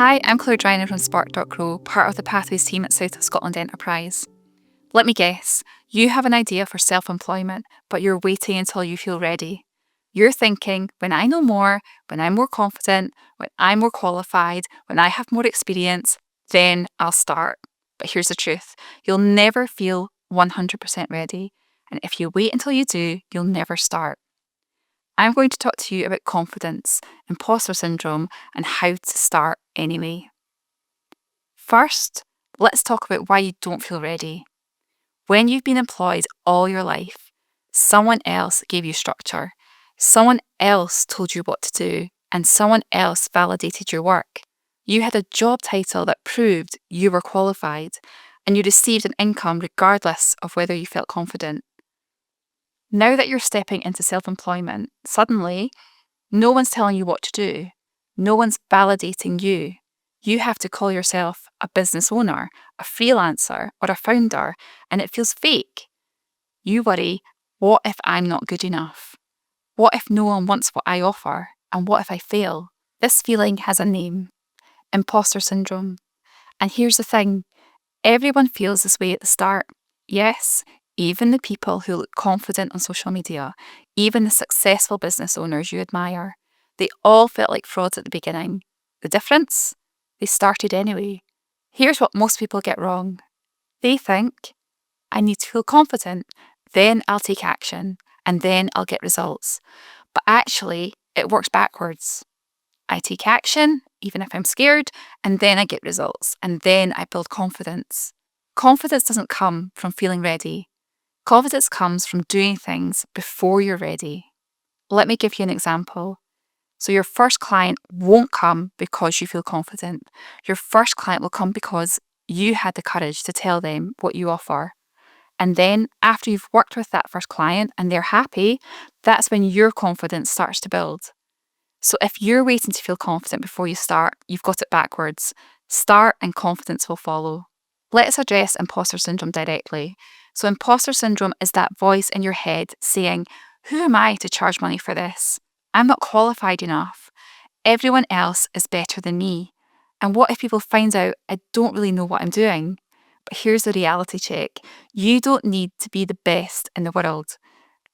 Hi, I'm Claire Driner from Spark.Grow, part of the Pathways team at South of Scotland Enterprise. Let me guess, you have an idea for self-employment, but you're waiting until you feel ready. You're thinking, when I know more, when I'm more confident, when I'm more qualified, when I have more experience, then I'll start. But here's the truth, you'll never feel 100% ready. And if you wait until you do, you'll never start. I'm going to talk to you about confidence, imposter syndrome, and how to start anyway. First, let's talk about why you don't feel ready. When you've been employed all your life, someone else gave you structure, someone else told you what to do, and someone else validated your work. You had a job title that proved you were qualified, and you received an income regardless of whether you felt confident. Now that you're stepping into self-employment, suddenly, no one's telling you what to do. No one's validating you. You have to call yourself a business owner, a freelancer, or a founder, and it feels fake. You worry, what if I'm not good enough? What if no one wants what I offer? And what if I fail? This feeling has a name, imposter syndrome. And here's the thing, everyone feels this way at the start. Yes, even the people who look confident on social media, even the successful business owners you admire, they all felt like frauds at the beginning. The difference? They started anyway. Here's what most people get wrong. They think, I need to feel confident, then I'll take action, and then I'll get results. But actually, it works backwards. I take action, even if I'm scared, and then I get results, and then I build confidence. Confidence doesn't come from feeling ready. Confidence comes from doing things before you're ready. Let me give you an example. So your first client won't come because you feel confident. Your first client will come because you had the courage to tell them what you offer. And then after you've worked with that first client and they're happy, that's when your confidence starts to build. So if you're waiting to feel confident before you start, you've got it backwards. Start and confidence will follow. Let's address imposter syndrome directly. So imposter syndrome is that voice in your head saying, who am I to charge money for this? I'm not qualified enough. Everyone else is better than me. And what if people find out I don't really know what I'm doing? But here's the reality check. You don't need to be the best in the world.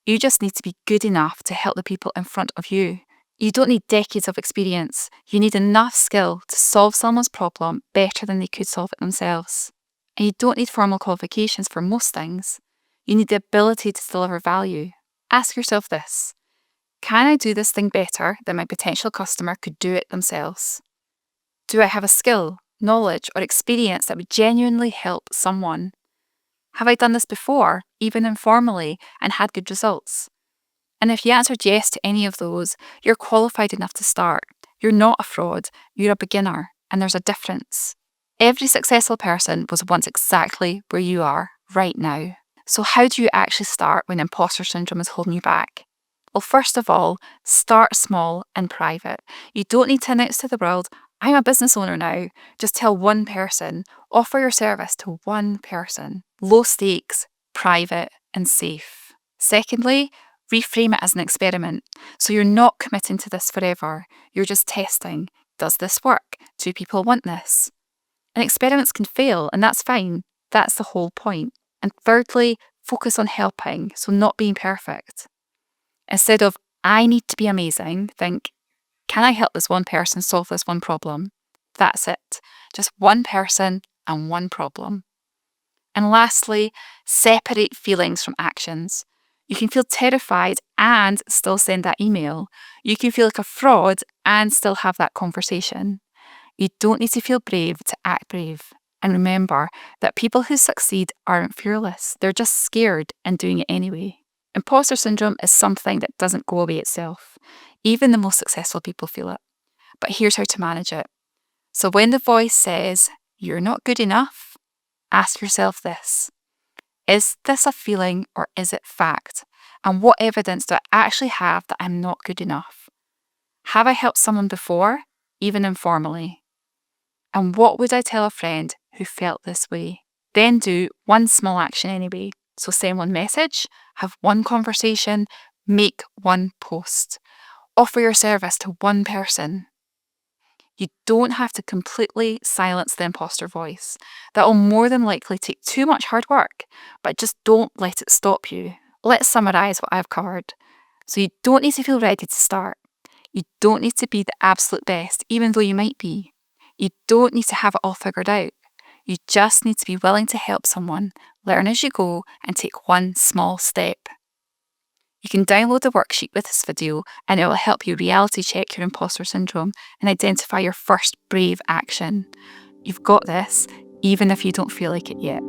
You just need to be good enough to help the people in front of you. You don't need decades of experience. You need enough skill to solve someone's problem better than they could solve it themselves. And you don't need formal qualifications for most things. You need the ability to deliver value. Ask yourself this. Can I do this thing better than my potential customer could do it themselves? Do I have a skill, knowledge, or experience that would genuinely help someone? Have I done this before, even informally, and had good results? And if you answered yes to any of those, you're qualified enough to start. You're not a fraud, you're a beginner, and there's a difference. Every successful person was once exactly where you are right now. So how do you actually start when imposter syndrome is holding you back? Well, first of all, start small and private. You don't need to announce to the world, I'm a business owner now. Just tell one person, offer your service to one person. Low stakes, private, and safe. Secondly, reframe it as an experiment. So you're not committing to this forever. You're just testing. Does this work? Do people want this? And experiments can fail, and that's fine. That's the whole point. And thirdly, focus on helping, so not being perfect. Instead of, I need to be amazing, think, can I help this one person solve this one problem? That's it. Just one person and one problem. And lastly, separate feelings from actions. You can feel terrified and still send that email. You can feel like a fraud and still have that conversation. You don't need to feel brave to act brave. And remember that people who succeed aren't fearless. They're just scared and doing it anyway. Imposter syndrome is something that doesn't go away itself. Even the most successful people feel it. But here's how to manage it. So when the voice says, you're not good enough, ask yourself this. Is this a feeling or is it fact? And what evidence do I actually have that I'm not good enough? Have I helped someone before, even informally? And what would I tell a friend who felt this way? Then do one small action anyway. So send one message, have one conversation, make one post. Offer your service to one person. You don't have to completely silence the imposter voice. That will more than likely take too much hard work, but just don't let it stop you. Let's summarise what I've covered. So you don't need to feel ready to start. You don't need to be the absolute best, even though you might be. You don't need to have it all figured out. You just need to be willing to help someone, learn as you go, and take one small step. You can download the worksheet with this video and it will help you reality check your imposter syndrome and identify your first brave action. You've got this, even if you don't feel like it yet.